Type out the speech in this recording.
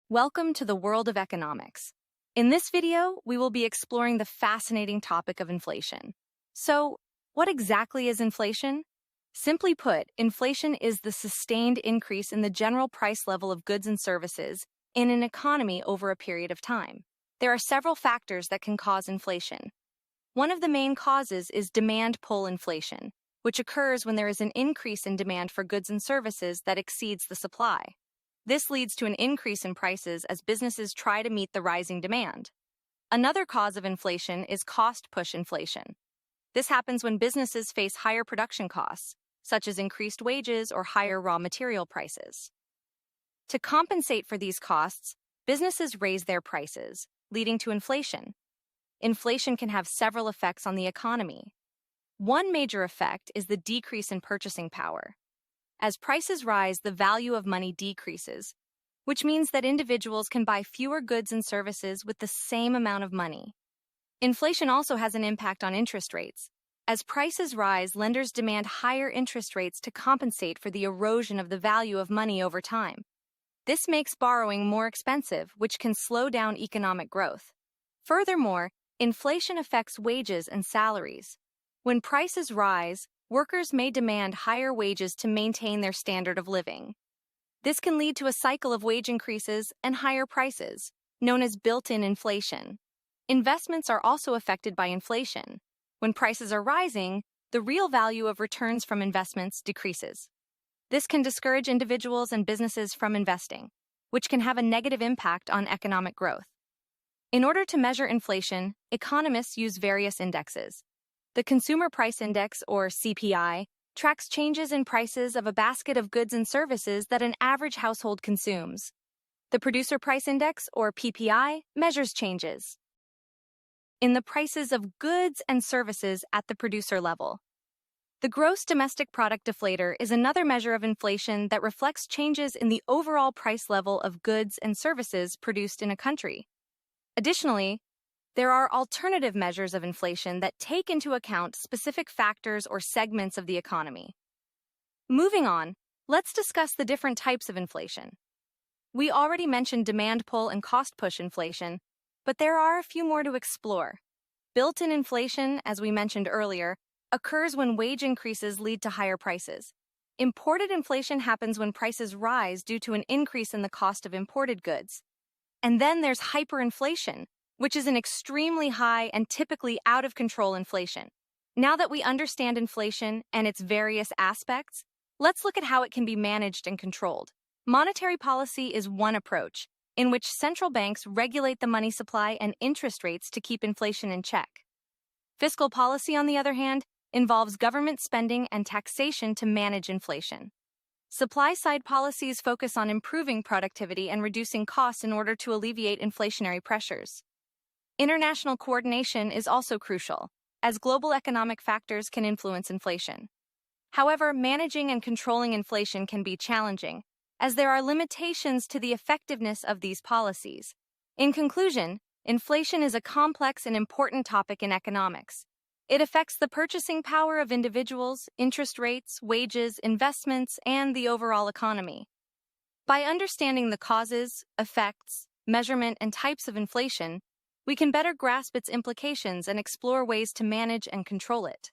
Welcome to the world of economics. In this video, we will be exploring the fascinating topic of inflation. So, what exactly is inflation? Simply put, inflation is the sustained increase in the general price level of goods and services in an economy over a period of time. There are several factors that can cause inflation. One of the main causes is demand-pull inflation, which occurs when there is an increase in demand for goods and services that exceeds the supply. This leads to an increase in prices as businesses try to meet the rising demand. Another cause of inflation is cost-push inflation. This happens when businesses face higher production costs, such as increased wages or higher raw material prices. To compensate for these costs, businesses raise their prices, leading to inflation. Inflation can have several effects on the economy. One major effect is the decrease in purchasing power. As prices rise, the value of money decreases, which means that individuals can buy fewer goods and services with the same amount of money. Inflation also has an impact on interest rates. As prices rise, lenders demand higher interest rates to compensate for the erosion of the value of money over time. This makes borrowing more expensive, which can slow down economic growth. Furthermore, inflation affects wages and salaries. When prices rise, workers may demand higher wages to maintain their standard of living. This can lead to a cycle of wage increases and higher prices, known as built-in inflation. Investments are also affected by inflation. When prices are rising, the real value of returns from investments decreases. This can discourage individuals and businesses from investing, which can have a negative impact on economic growth. In order to measure inflation, economists use various indexes. The Consumer Price Index, or CPI, tracks changes in prices of a basket of goods and services that an average household consumes. The Producer Price Index, or PPI, measures changes in the prices of goods and services at the producer level. The Gross Domestic Product Deflator is another measure of inflation that reflects changes in the overall price level of goods and services produced in a country. Additionally, there are alternative measures of inflation that take into account specific factors or segments of the economy. Moving on, let's discuss the different types of inflation. We already mentioned demand-pull and cost-push inflation, but there are a few more to explore. Built-in inflation, as we mentioned earlier, occurs when wage increases lead to higher prices. Imported inflation happens when prices rise due to an increase in the cost of imported goods. And then there's hyperinflation, which is an extremely high and typically out-of-control inflation. Now that we understand inflation and its various aspects, let's look at how it can be managed and controlled. Monetary policy is one approach, in which central banks regulate the money supply and interest rates to keep inflation in check. Fiscal policy, on the other hand, involves government spending and taxation to manage inflation. Supply-side policies focus on improving productivity and reducing costs in order to alleviate inflationary pressures. International coordination is also crucial, as global economic factors can influence inflation. However, managing and controlling inflation can be challenging, as there are limitations to the effectiveness of these policies. In conclusion, inflation is a complex and important topic in economics. It affects the purchasing power of individuals, interest rates, wages, investments, and the overall economy. By understanding the causes, effects, measurement, and types of inflation, we can better grasp its implications and explore ways to manage and control it.